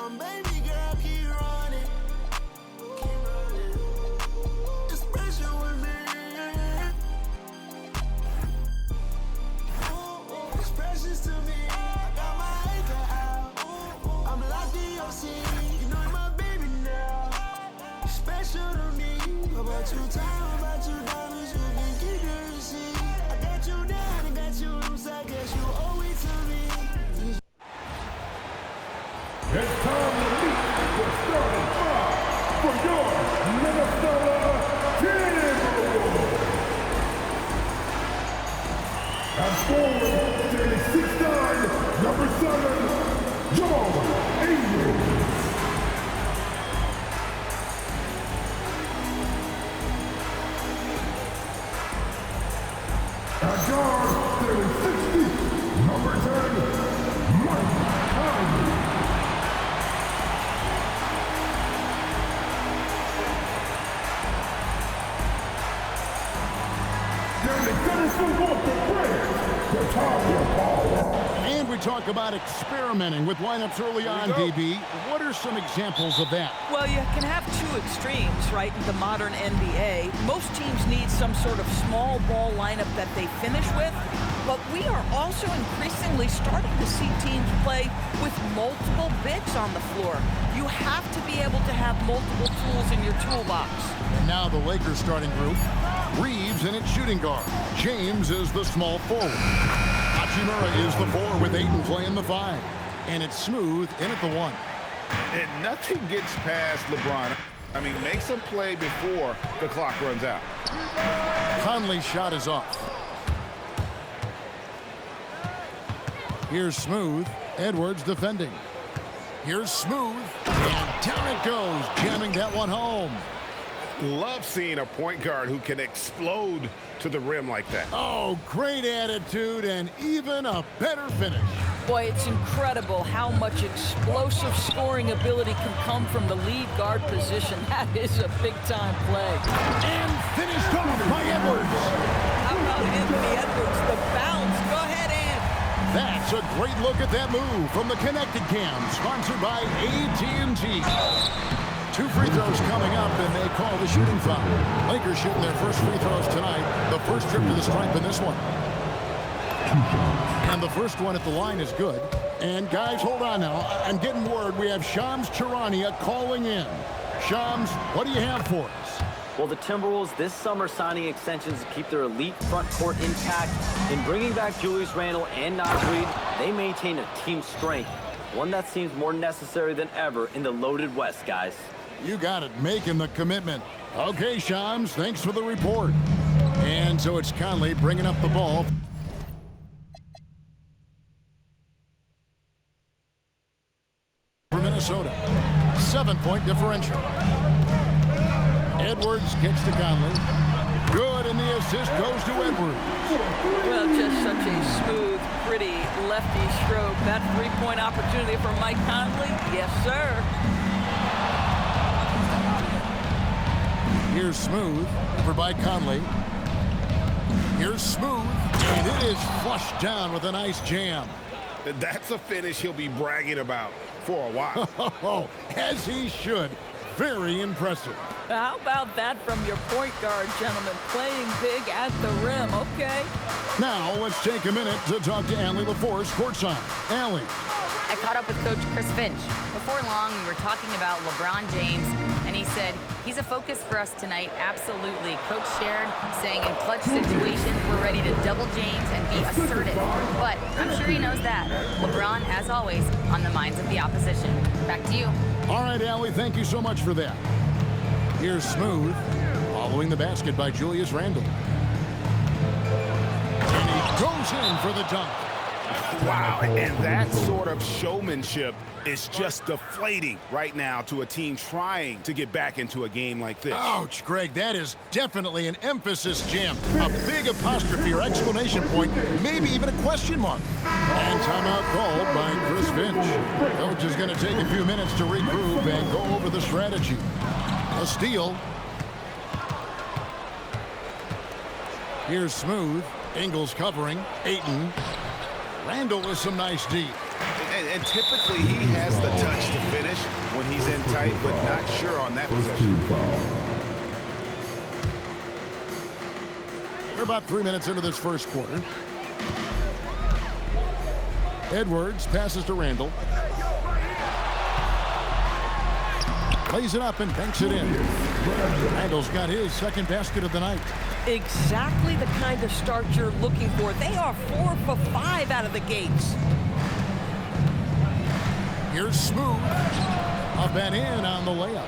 on, baby girl, keep running. Keep running. It's pressure with me. It's precious to me. I got my anchor out. I'm locked in your seat. You know you're my baby now. You're special to me. About you time, about you diamonds, you can keep your receipt. I got you down, I got you loose, I guess you owe it to me. It's time to meet the starting five for your Minnesota Timberwolves. And forward, standing 6'9", number 7, John Ingram. And guard, standing 60, number 10, mycareer. And we talk about experimenting with lineups early on, DB. What are some examples of that? Well, you can have two extremes, right, in the modern NBA. Most teams need some sort of small ball lineup that they finish with, but we are also increasingly starting to see teams play with multiple bigs on the floor. You have to be able to have multiple tools in your toolbox. And now the Lakers starting group. Reeves in its shooting guard. James is the small forward. Hachimura is the 4 with Ayton playing the 5. And it's Smooth in at the 1. And nothing gets past LeBron. I mean, makes him play before the clock runs out. Conley's shot is off. Here's Smooth. Edwards defending. Here's Smooth. And down it goes, jamming that one home. Love seeing a point guard who can explode to the rim like that. Oh, great attitude and even a better finish. Boy, it's incredible how much explosive scoring ability can come from the lead guard position. That is a big-time play. And finished off by Edwards. How about Anthony Edwards, the bounce? Go ahead, Ant. That's a great look at that move from the Connected Cam, sponsored by AT&T. 2 free throws coming up, and they call the shooting foul. Lakers shooting their first free throws tonight. The first trip to the stripe in this one. And the first one at the line is good. And guys, hold on now. I'm getting word we have Shams Charania calling in. Shams, what do you have for us? Well, the Timberwolves this summer signing extensions to keep their elite front court intact. In bringing back Julius Randle and Naz Reid, they maintain a team strength, one that seems more necessary than ever in the loaded West, guys. You got it, making the commitment. Okay, Shams, thanks for the report. And so it's Conley bringing up the ball. For Minnesota, 7-point differential. Edwards kicks to Conley. Good, and the assist goes to Edwards. Well, just such a smooth, pretty lefty stroke. That three-point opportunity for Mike Conley? Yes, sir. Here's Smooth, over by Conley. Here's Smooth, and it is flushed down with a nice jam. That's a finish he'll be bragging about for a while. As he should. Very impressive. How about that from your point guard, gentlemen? Playing big at the rim, okay? Now, let's take a minute to talk to Allie LaForce courtside. Allie. I caught up with Coach Chris Finch. Before long, we were talking about LeBron James, and he said, he's a focus for us tonight, absolutely. Coach shared, saying in clutch situations, we're ready to double James and be assertive. But I'm sure he knows that. LeBron, as always, on the minds of the opposition. Back to you. All right, Allie, thank you so much for that. Here's Smooth, following the basket by Julius Randle. And he goes in for the dunk. Wow, and that sort of showmanship is just deflating right now to a team trying to get back into a game like this. Ouch, Greg, that is definitely an emphasis jam. A big apostrophe or exclamation point, maybe even a question mark. And timeout called by Chris Finch. Coach is going to take a few minutes to regroup and go over the strategy. A steal. Here's Smooth. Ingles covering. Ayton. Randle with some nice deep. And typically he has the touch to finish when he's in tight, but not sure on that possession. We're about 3 minutes into this first quarter. Edwards passes to Randall. Plays it up and banks it in. Randall's got his second basket of the night. Exactly the kind of start you're looking for. They are 4 for 5 out of the gates. Here's Smooth. Up and in on the layup.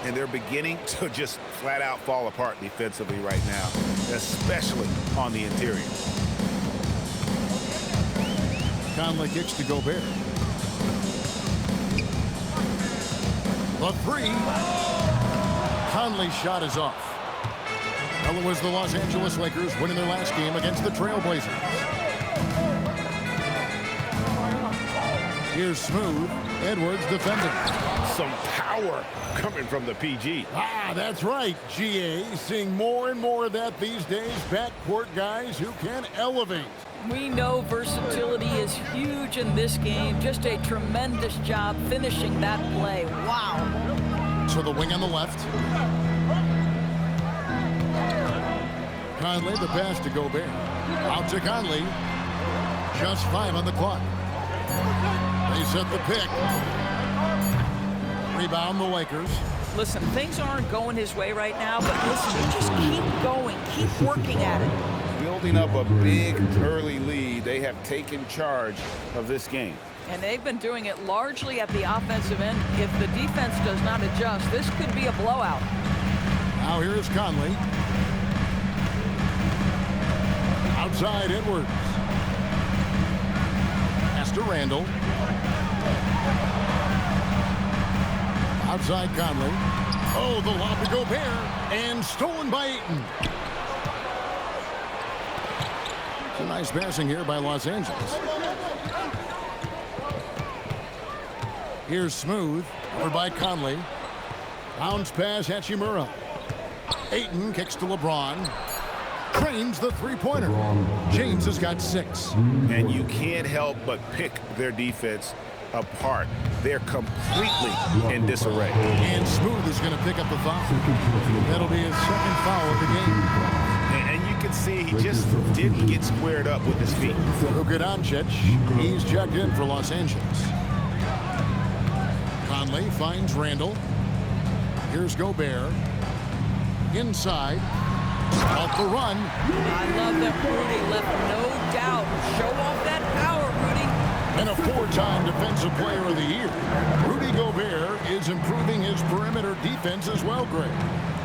And they're beginning to just flat out fall apart defensively right now, especially on the interior. Conley kicks to Gobert. The three. Conley's shot is off. Well, it was the Los Angeles Lakers winning their last game against the Trailblazers. Here's Smooth. Edwards defending. Some power coming from the PG. That's right, GA. Seeing more and more of that these days. Backcourt guys who can elevate. We know versatility is huge in this game. Just a tremendous job finishing that play. Wow. To the wing on the left. Conley, the pass to Gobert. Out to Conley. Just 5 on the clock. They set the pick. Rebound the Lakers. Listen, things aren't going his way right now, but listen, you just keep going, keep working at it. Building up a big early lead, they have taken charge of this game. And they've been doing it largely at the offensive end. If the defense does not adjust, this could be a blowout. Now here's Conley. Outside Edwards. Pass to Randall. Outside Conley. Oh, the lob to Gobert. And stolen by Ayton. Some nice passing here by Los Angeles. Here's Smooth. Over by Conley. Bounce pass Hachimura. Ayton kicks to LeBron. Trains the three-pointer. James has got 6. And you can't help but pick their defense apart. They're completely in disarray. And Smooth is going to pick up the foul. That'll be his second foul of the game. And you can see he just didn't get squared up with his feet. Luka Doncic, he's checked in for Los Angeles. Conley finds Randall. Here's Gobert. Inside. Off the run. I love that Rudy left no doubt. Show off that power, Rudy. And a 4-time Defensive Player of the Year. Rudy Gobert is improving his perimeter defense as well, Greg.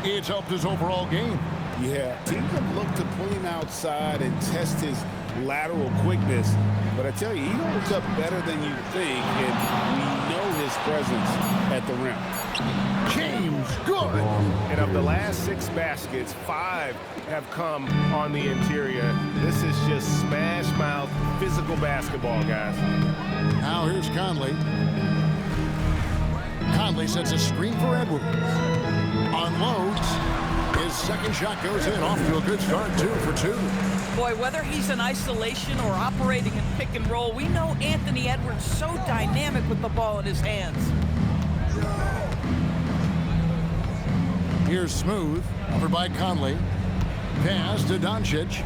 It's helped his overall game. Yeah, teams have looked to pull him outside and test his lateral quickness. But I tell you, he holds up better than you think, and we know his presence at the rim. James, good. And of the last 6 baskets, 5 have come on the interior. This is just smash mouth, physical basketball, guys. Now here's Conley. Conley sets a screen for Edwards. Unloads. His second shot goes in, off to a good start, 2 for 2. Boy, whether he's in isolation or operating in pick and roll, we know Anthony Edwards so dynamic with the ball in his hands. Here's Smooth, over by Conley. Pass to Doncic.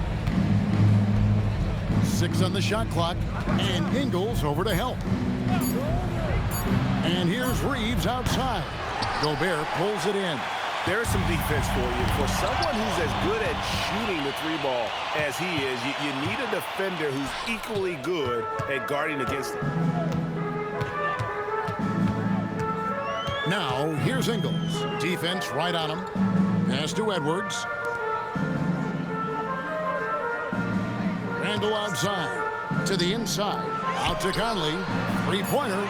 6 on the shot clock, and Ingles over to help. And here's Reeves outside. Gobert pulls it in. There's some defense for you. For someone who's as good at shooting the 3-ball as he is, you need a defender who's equally good at guarding against him. Now, here's Ingles. Defense right on him. Pass to Edwards. Randall outside. To the inside. Out to Conley. 3-pointer.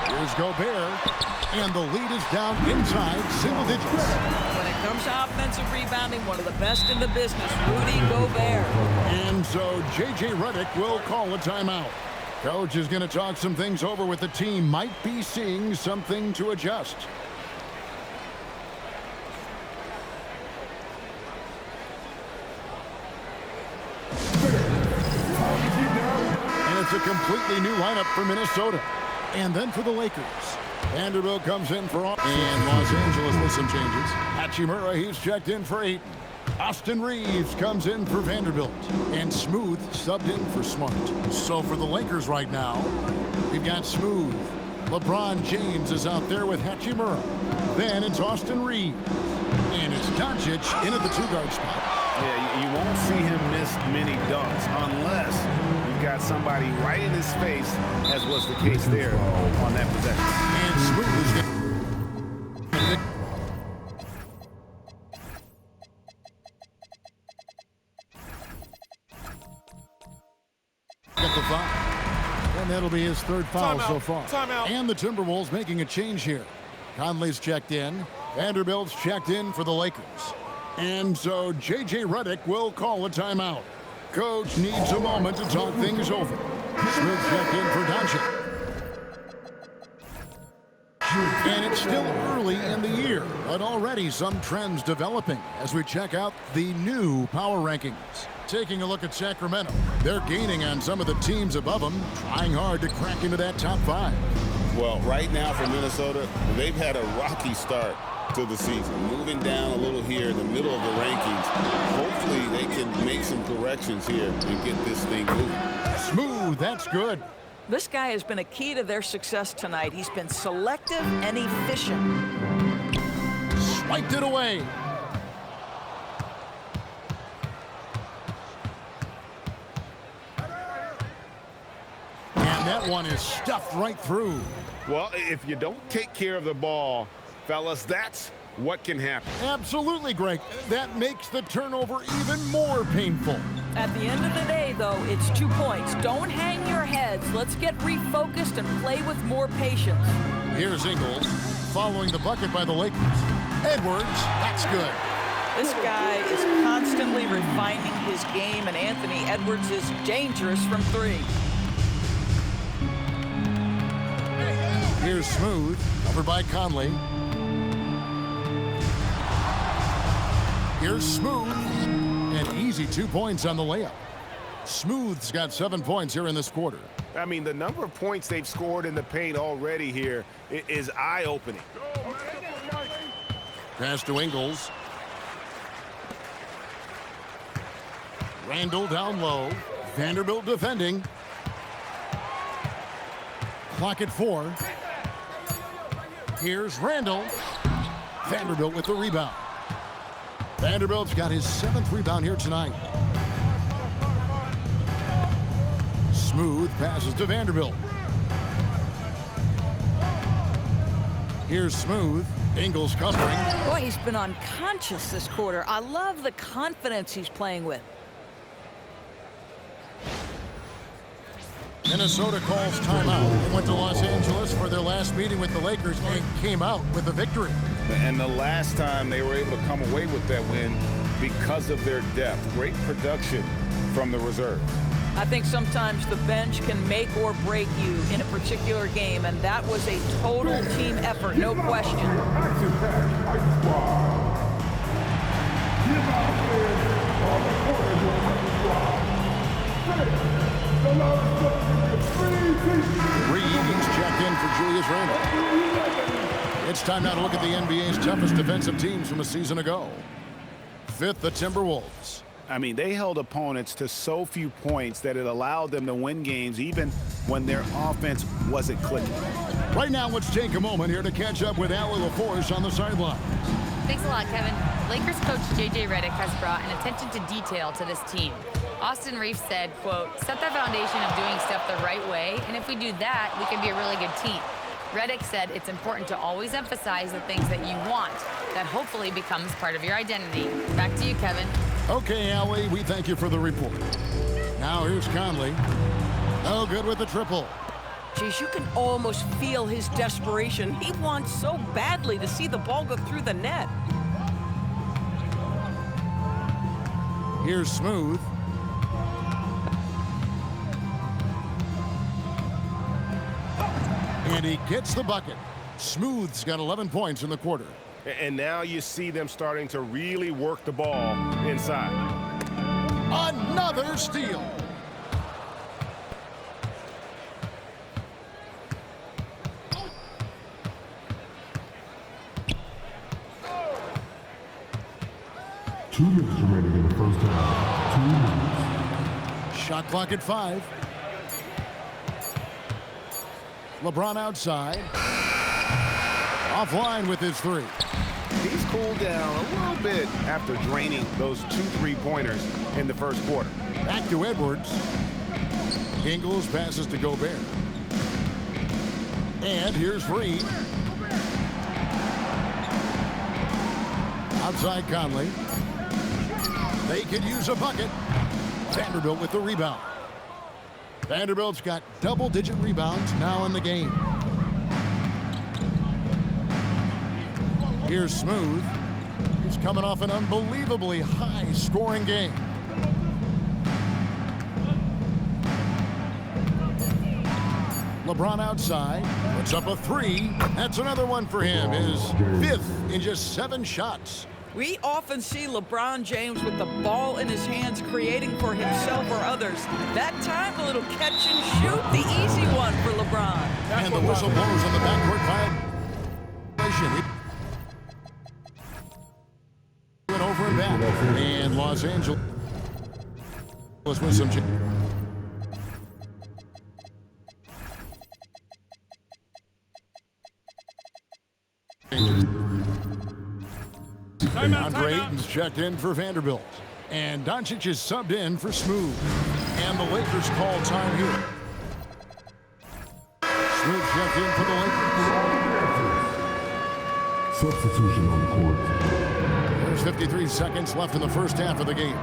Here's Gobert. And the lead is down inside single digits. When it comes to offensive rebounding, one of the best in the business, Rudy Gobert. And so J.J. Redick will call a timeout. Coach is going to talk some things over with the team. Might be seeing something to adjust. And it's a a completely new lineup for Minnesota. And then for the Lakers, Vanderbilt comes in for and Los Angeles with some changes. Hachimura, he's checked in for Ayton. Austin Reeves comes in for Vanderbilt. And Smooth subbed in for Smart. So for the Lakers right now, we've got Smooth. LeBron James is out there with Hachimura. Then it's Austin Reeves. And it's Doncic in at the two-guard spot. Yeah, you won't see him miss many dunks unless you've got somebody right in his face, as was the case there on that possession. And Smooth is getting... Get the foul. And that'll be his third foul so far. Timeout. And the Timberwolves making a change here. Conley's checked in. Vanderbilt's checked in for the Lakers. And so J.J. Redick will call a timeout. Coach needs a moment to talk things over. Smooth checked in for Doncic. And it's still early in the year, but already some trends developing as we check out the new power rankings. Taking a look at Sacramento, they're gaining on some of the teams above them, trying hard to crack into that top 5. Well, right now for Minnesota, they've had a rocky start to the season, moving down a little here in the middle of the rankings. Hopefully they can make some corrections here and get this thing moving. Smooth, that's good. This guy has been a key to their success tonight. He's been selective and efficient. Swiped it away. And that one is stuffed right through. Well, if you don't take care of the ball, fellas, that's what can happen. Absolutely, Greg. That makes the turnover even more painful. At the end of the day, though, it's 2 points. Don't hang your heads. Let's get refocused and play with more patience. Here's Ingles following the bucket by the Lakers. Edwards, that's good. This guy is constantly refining his game, and Anthony Edwards is dangerous from 3. Here's Smooth, covered by Conley. Here's Smooth, and easy 2 points on the layup. Smooth's got 7 points here in this quarter. I mean, the number of points they've scored in the paint already here is eye-opening. Pass to Ingles. Randall down low. Vanderbilt defending. Clock at 4. Here's Randall. Vanderbilt with the rebound. Vanderbilt's got his 7th rebound here tonight. Smooth passes to Vanderbilt. Here's Smooth. Ingles covering. Boy, he's been unconscious this quarter. I love the confidence he's playing with. Minnesota calls timeout. They went to Los Angeles for their last meeting with the Lakers and came out with a victory. And the last time they were able to come away with that win because of their depth. Great production from the reserve. I think sometimes the bench can make or break you in a particular game, and that was a total team effort, no question. Reeves checked in for Julius Randle. It's time now to look at the NBA's toughest defensive teams from a season ago. 5th, the Timberwolves. I mean, they held opponents to so few points that it allowed them to win games even when their offense wasn't clicking. Right now, let's take a moment here to catch up with Allie LaForce on the sideline. Thanks a lot, Kevin. Lakers coach J.J. Redick has brought an attention to detail to this team. Austin Reeves said, quote, set the foundation of doing stuff the right way, and if we do that, we can be a really good team. Redick said it's important to always emphasize the things that you want. That hopefully becomes part of your identity. Back to you, Kevin. Okay, Allie, we thank you for the report. Now here's Conley. No good with the triple. Geez, you can almost feel his desperation. He wants so badly to see the ball go through the net. Here's Smooth. And he gets the bucket. Smooth's got 11 points in the quarter. And now you see them starting to really work the ball inside. Another steal. 2 minutes remaining in the first half. 2 minutes. Shot clock at 5. LeBron outside. Offline with his 3. He's cooled down a little bit after draining those 2 3-pointers in the first quarter. Back to Edwards. Ingles passes to Gobert. And here's Reed. Outside Conley. They could use a bucket. Vanderbilt with the rebound. Vanderbilt's got double-digit rebounds now in the game. Here's Smooth. He's coming off an unbelievably high-scoring game. LeBron outside. Puts up a 3. That's another one for him. His 5th in just 7 shots. We often see LeBron James with the ball in his hands creating for himself or others. That time, a little catch and shoot, the easy one for LeBron. And the whistle blows on the backcourt violation. Went over and back. And Los Angeles with some change. Andre Ayton's checked in for Vanderbilt. And Doncic is subbed in for Smooth. And the Lakers call time here. Smooth checked in for the Lakers. Substitution on the court. There's 53 seconds left in the first half of the game.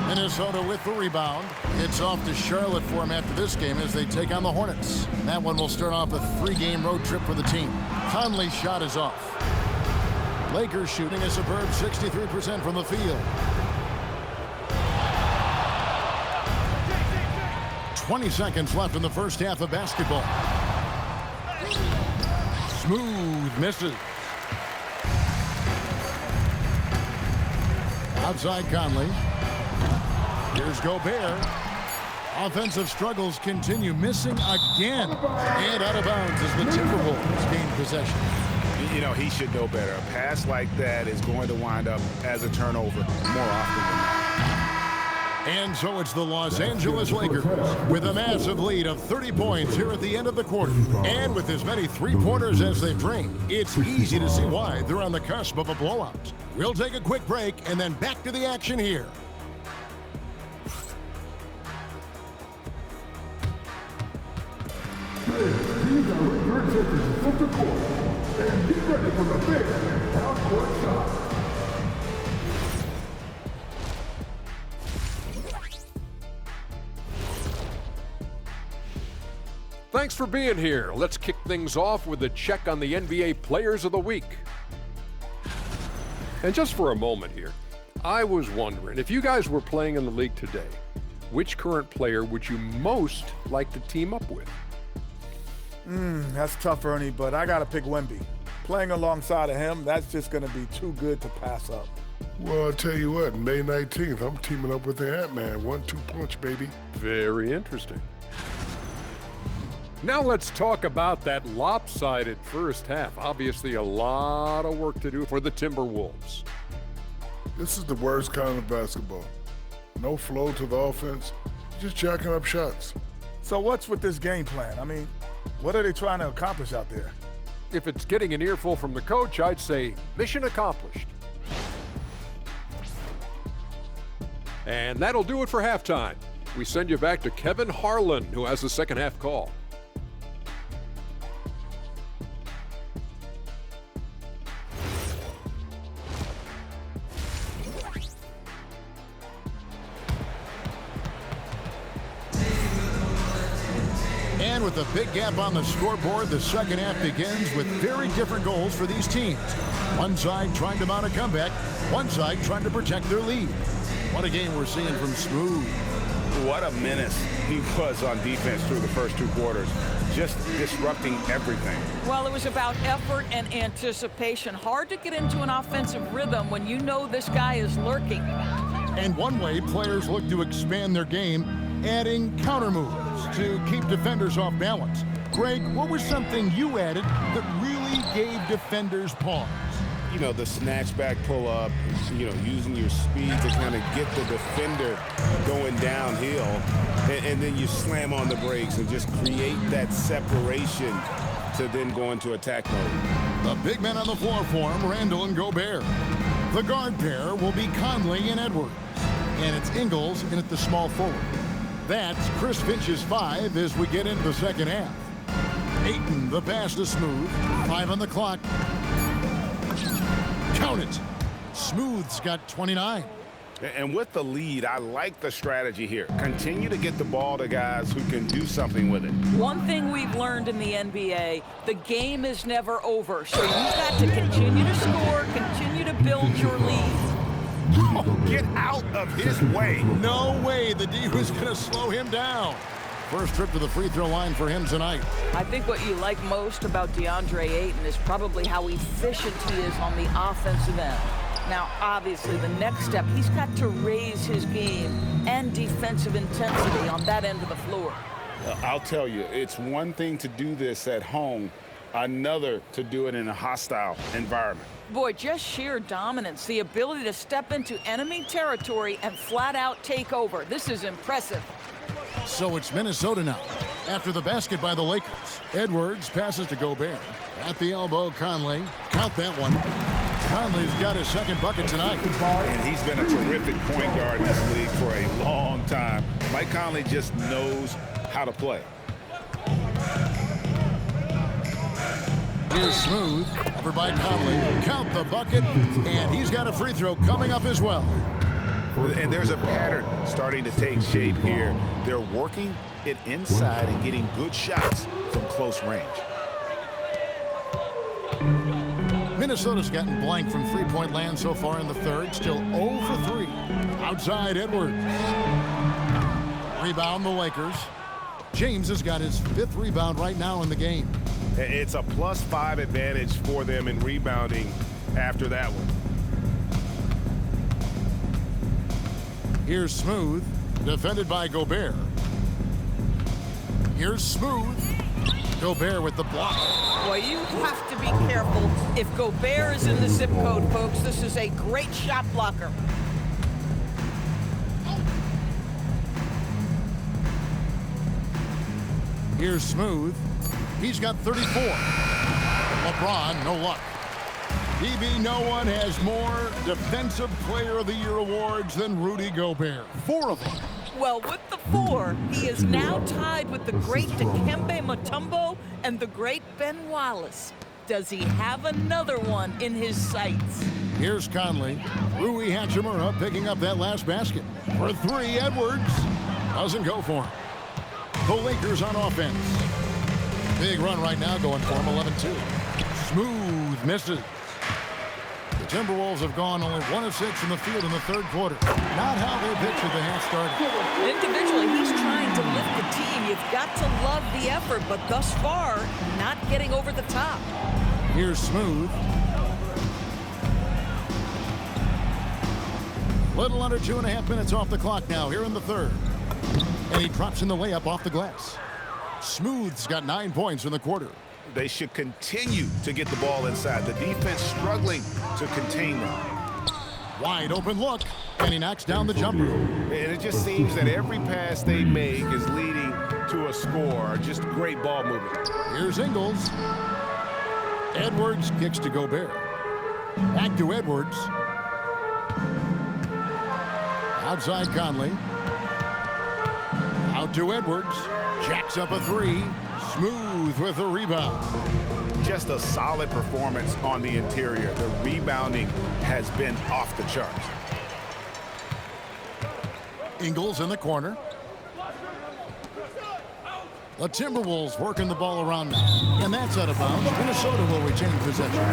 Minnesota with the rebound. It's off to Charlotte for him after this game as they take on the Hornets. That one will start off a 3-game road trip for the team. Conley's shot is off. Lakers shooting a superb 63% from the field. 20 seconds left in the first half of basketball. Smooth misses. Outside Conley. Here's Gobert. Offensive struggles continue, missing again. And out of bounds as the Timberwolves gain possession. You know, he should know better. A pass like that is going to wind up as a turnover more often than not. And so it's the Los Angeles Lakers with a massive lead of 30 points here at the end of the quarter. And with as many 3-pointers as they've drained, it's easy to see why they're on the cusp of a blowout. We'll take a quick break and then back to the action here. These are return takers from the court. And get ready for the big half-court shot. Thanks for being here. Let's kick things off with a check on the NBA Players of the Week. And just for a moment here, I was wondering, if you guys were playing in the league today, which current player would you most like to team up with? That's tough, Ernie, but I got to pick Wemby. Playing alongside of him, that's just going to be too good to pass up. Well, I'll tell you what, May 19th, I'm teaming up with the Ant-Man. 1-2 punch, baby. Very interesting. Now let's talk about that lopsided first half. Obviously, a lot of work to do for the Timberwolves. This is the worst kind of basketball. No flow to the offense, just jacking up shots. So what's with this game plan? I mean, what are they trying to accomplish out there? If it's getting an earful from the coach, I'd say mission accomplished. And that'll do it for halftime. We send you back to Kevin Harlan, who has the second half call. And with a big gap on the scoreboard, the second half begins with very different goals for these teams. One side trying to mount a comeback, one side trying to protect their lead. What a game we're seeing from Smooth. What a menace he was on defense through the first 2 quarters, just disrupting everything. Well, it was about effort and anticipation. Hard to get into an offensive rhythm when you know this guy is lurking. And one way players look to expand their game adding counter moves to keep defenders off balance. Greg, what was something you added that really gave defenders pause? You know, the snatch back pull up, you know, using your speed to kind of get the defender going downhill, and then you slam on the brakes and just create that separation to then go into attack mode. The big men on the floor for him, Randall and Gobert. The guard pair will be Conley and Edwards, and it's Ingles in at the small forward. That's Chris Finch's 5 as we get into the second half. Ayton, the pass to Smooth. 5 on the clock. Count it. Smooth's got 29. And with the lead, I like the strategy here. Continue to get the ball to guys who can do something with it. One thing we've learned in the NBA, the game is never over. So you've got to continue to score, continue to build your lead. Oh, get out of his way. No way the D was going to slow him down. First trip to the free throw line for him tonight. I think what you like most about DeAndre Ayton is probably how efficient he is on the offensive end. Now, obviously, the next step, he's got to raise his game and defensive intensity on that end of the floor. I'll tell you, it's one thing to do this at home, another to do it in a hostile environment. Boy, just sheer dominance, the ability to step into enemy territory and flat out take over. This is impressive. So it's Minnesota now. After the basket by the Lakers, Edwards passes to Gobert. At the elbow, Conley. Count that one. Conley's got his second bucket tonight. And he's been a terrific point guard in this league for a long time. Mike Conley just knows how to play. Here's Smooth, over by Conley. Count the bucket, and he's got a free throw coming up as well. And there's a pattern starting to take shape here. They're working it inside and getting good shots from close range. Minnesota's gotten blank from three-point land so far in the third. Still 0 for 3. Outside Edwards. Rebound the Lakers. James has got his 5th rebound right now in the game. It's a +5 advantage for them in rebounding after that one. Here's Smooth, defended by Gobert. Here's Smooth. Gobert with the block. Boy, you have to be careful. If Gobert is in the zip code, folks, this is a great shot blocker. Here's Smooth. He's got 34. LeBron, no luck. DB, no one has more Defensive Player of the Year awards than Rudy Gobert. 4 of them. Well, with the 4, he is now tied with the great Dikembe Mutombo and the great Ben Wallace. Does he have another one in his sights? Here's Conley. Rui Hachimura picking up that last basket. For 3, Edwards. Doesn't go for him. The Lakers on offense. Big run right now going for him, 11-2. Smooth misses. The Timberwolves have gone only 1 of 6 in the field in the third quarter. Not how they pictured the half started. Individually, he's trying to lift the team. You've got to love the effort, but thus far, not getting over the top. Here's Smooth. Little under 2.5 minutes off the clock now here in the third. And he drops in the layup off the glass. Smooth's got 9 points in the quarter. They should continue to get the ball inside. The defense struggling to contain them. Wide open look, and he knocks down the jumper. And it just seems that every pass they make is leading to a score. Just great ball movement. Here's Ingles. Edwards kicks to Gobert. Back to Edwards. Outside Conley. Out to Edwards. Jacks up a 3. Smooth with the rebound. Just a solid performance on the interior. The rebounding has been off the charts. Ingles in the corner. The Timberwolves working the ball around now. And that's out of bounds. Minnesota will retain possession.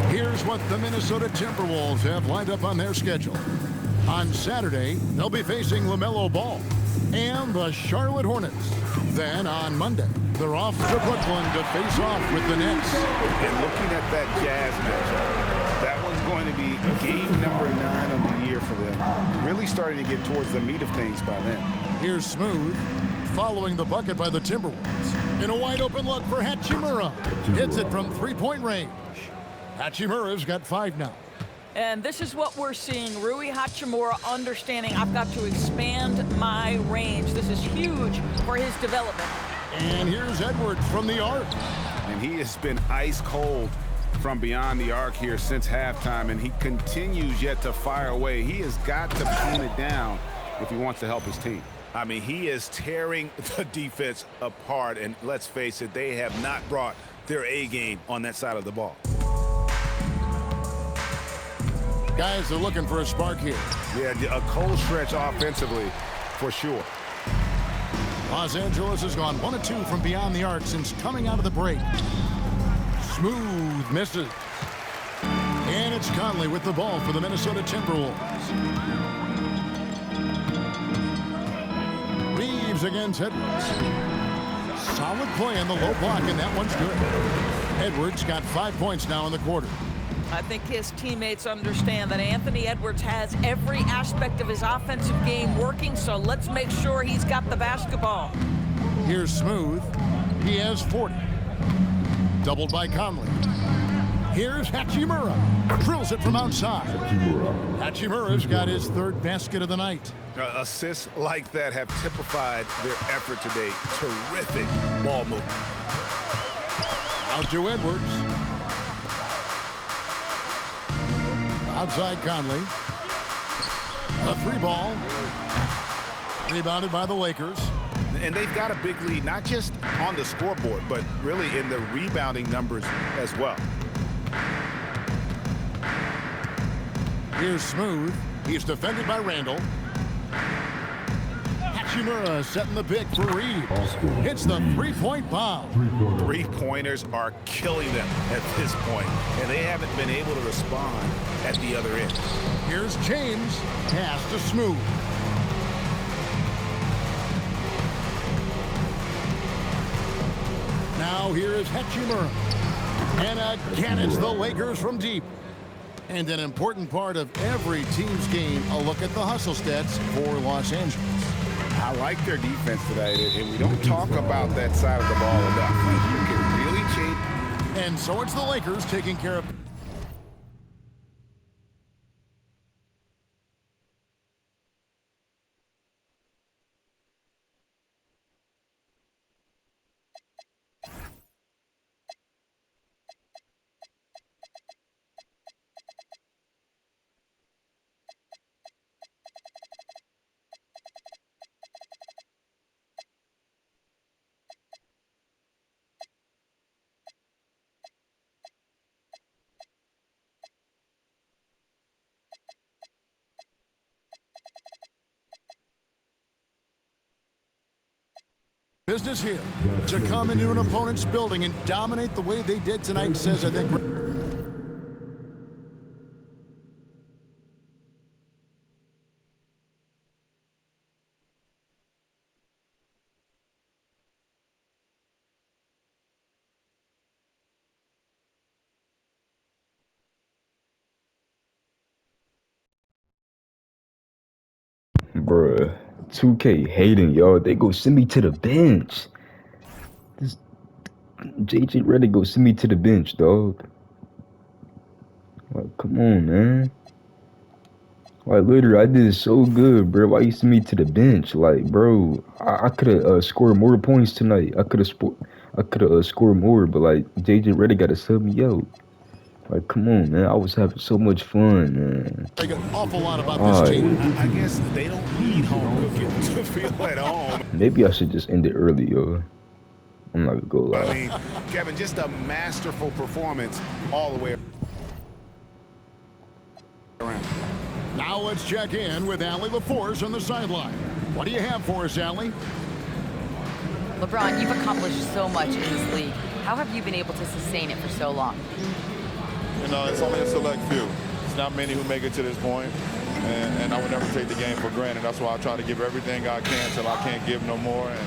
Here's what the Minnesota Timberwolves have lined up on their schedule. On Saturday, they'll be facing LaMelo Ball and the Charlotte Hornets. Then on Monday, they're off to Brooklyn to face off with the Nets. And looking at that Jazz matchup, that one's going to be game number 9 of the year for them. Really starting to get towards the meat of things by then. Here's Smooth, following the bucket by the Timberwolves. In a wide-open look for Hachimura. Hits it from three-point range. Hachimura's got 5 now. And this is what we're seeing. Rui Hachimura understanding I've got to expand my range. This is huge for his development. And here's Edwards from the arc. And he has been ice cold from beyond the arc here since halftime, and he continues yet to fire away. He has got to pin it down if he wants to help his team. I mean, he is tearing the defense apart, and let's face it, they have not brought their A game on that side of the ball. Guys are looking for a spark here. Yeah, a cold stretch offensively, for sure. Los Angeles has gone 1 of 2 from beyond the arc since coming out of the break. Smooth misses. And it's Conley with the ball for the Minnesota Timberwolves. Reeves against Edwards. Solid play on the low block, and that one's good. Edwards got 5 points now in the quarter. I think his teammates understand that Anthony Edwards has every aspect of his offensive game working, so let's make sure he's got the basketball. Here's Smooth. He has 40. Doubled by Conley. Here's Hachimura. Drills it from outside. Hachimura's got his 3rd basket of the night. Assists like that have typified their effort today. Terrific ball movement. Out to Edwards. Outside Conley. A 3-ball. Rebounded by the Lakers. And they've got a big lead, not just on the scoreboard, but really in the rebounding numbers as well. Here's Smooth. He's defended by Randall. Hachimura setting the pick for Reeves. Hits the 3-point bomb. 3-pointers are killing them at this point, and they haven't been able to respond at the other end. Here's James. Pass to Smooth. Now here is Hachimura. And again, it's the Lakers from deep. And an important part of every team's game, a look at the hustle stats for Los Angeles. I like their defense today, and we don't talk about that side of the ball enough. Like, you can really change. And so it's the Lakers taking care of. Business here. To come into an opponent's building and dominate the way they did tonight says, I think. Bruh, 2K hating, y'all. They go send me to the bench. This JJ Redick go send me to the bench, dog. Like, come on, man. Like, literally, I did so good, bro. Why you send me to the bench? Like, bro, I could have scored more points tonight. I could have scored more, but like, JJ Redick got to sub me out. Like, come on, man. I was having so much fun, man. Think an awful lot about this team. I guess they don't need home cooking to feel at home. Maybe I should just end it early, yo. I'm not gonna go lie. I mean, Kevin, just a masterful performance all the way around. Now let's check in with Allie LaForce on the sideline. What do you have for us, Allie? LeBron, you've accomplished so much in this league. How have you been able to sustain it for so long? You know, it's only a select few. It's not many who make it to this point, and I would never take the game for granted. That's why I try to give everything I can till I can't give no more. And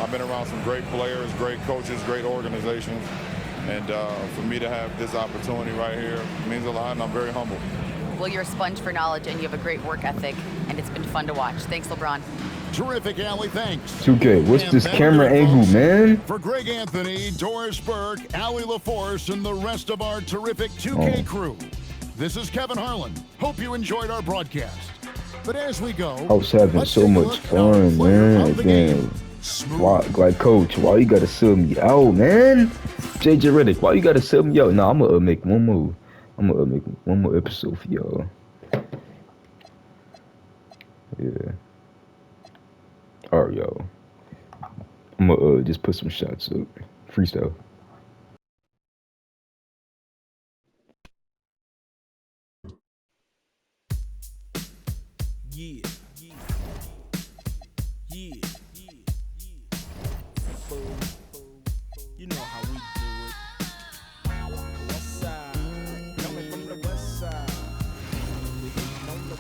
I've been around some great players, great coaches, great organizations, and for me to have this opportunity right here means a lot, and I'm very humble. Well, you're a sponge for knowledge, and you have a great work ethic, and it's been fun to watch. Thanks, LeBron. Terrific, Allie. Thanks. 2K, what's And this that'll camera do it, angle, folks. man? For Greg Anthony, Doris Burke, Allie LaForce, and the rest of our terrific 2K crew, this is Kevin Harlan. Hope you enjoyed our broadcast. But as we go, I was having let's so take a much look at our fun, player man. of the Again, game. Smooth. why, like, coach, why you gotta sub me out, man? JJ Redick, why you gotta sub me out? Nah, I'm gonna make one more. I'm gonna make one more episode for y'all. Yeah. All right, y'all. I'm gonna just put some shots up. Freestyle. Yeah, yeah, yeah, yeah, yeah. Boom, boom, you know how we do it. West side, coming from the west side. We ain't on the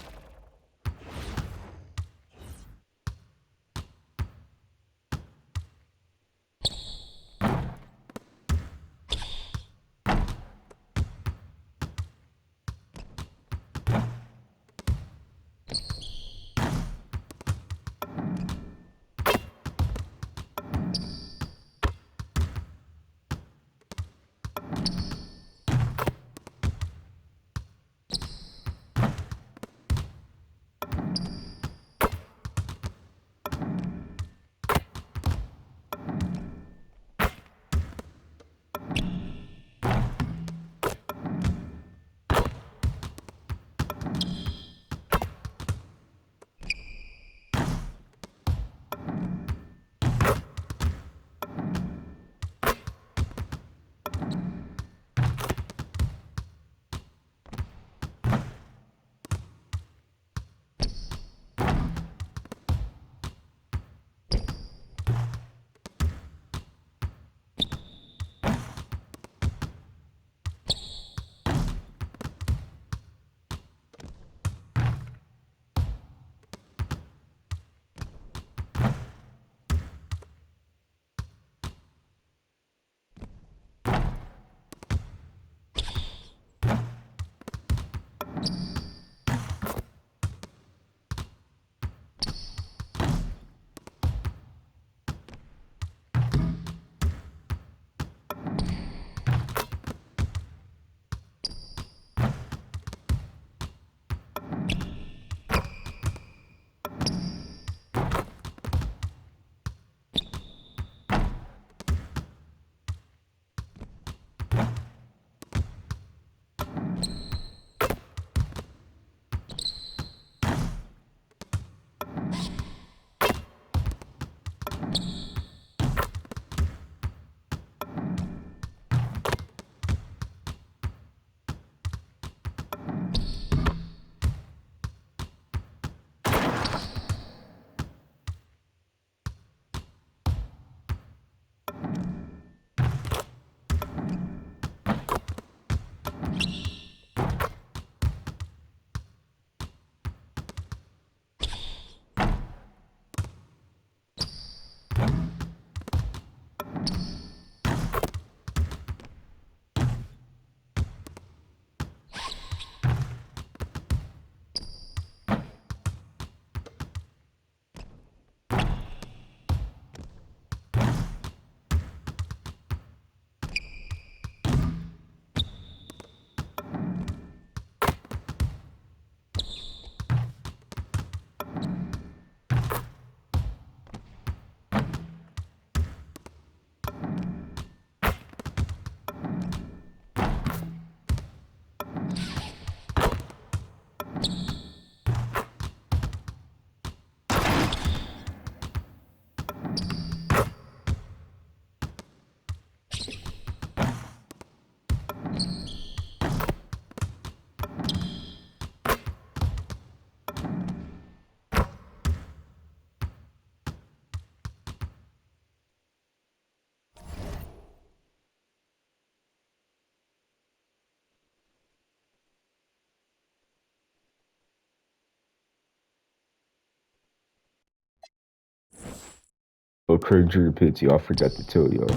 Oh, Craig Drew Pitts, y'all forgot to tell y'all.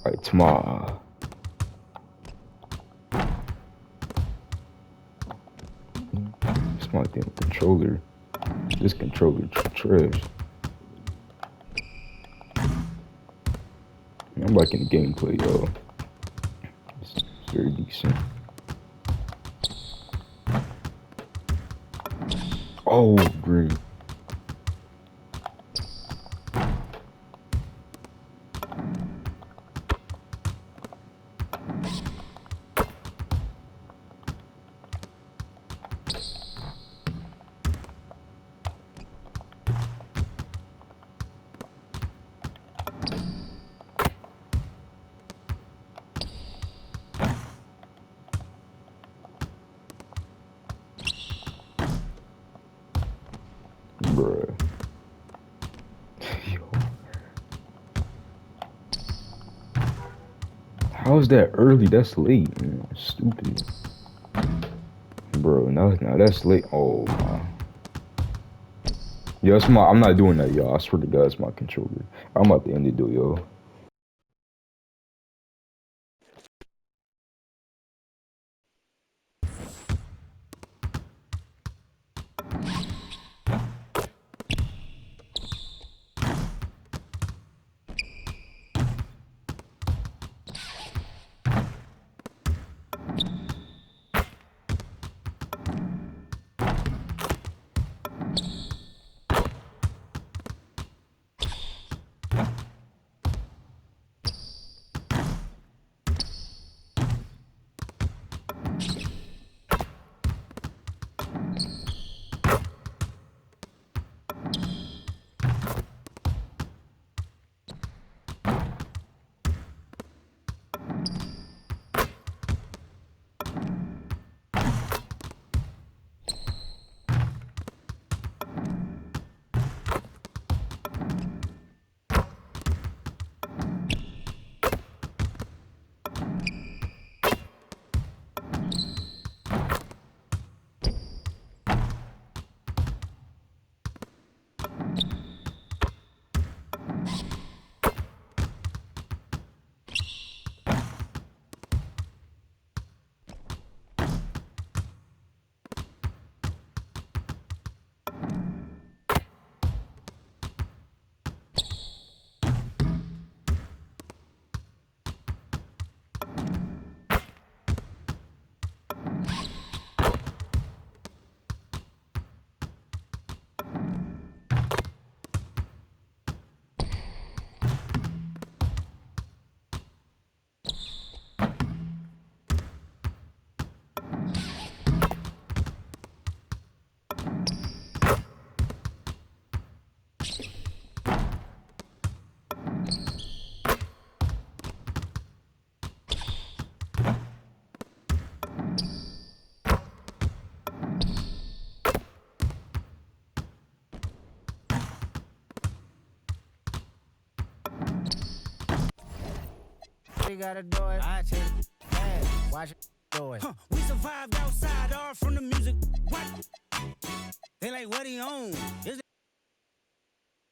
Like tomorrow. my damn controller. This controller trash. I'm liking the gameplay, y'all. It's very decent. Oh, great. Bruh. Yo. How is that early? That's late, man. Stupid. Bro, now that's late. Oh my. Yo, I'm not doing that, y'all. I swear to God, it's my controller. I'm about to end it, though, yo. You gotta do it. I take it. Yeah, watch it. Do it. We survived outside, all from the music. What? They like, what he on?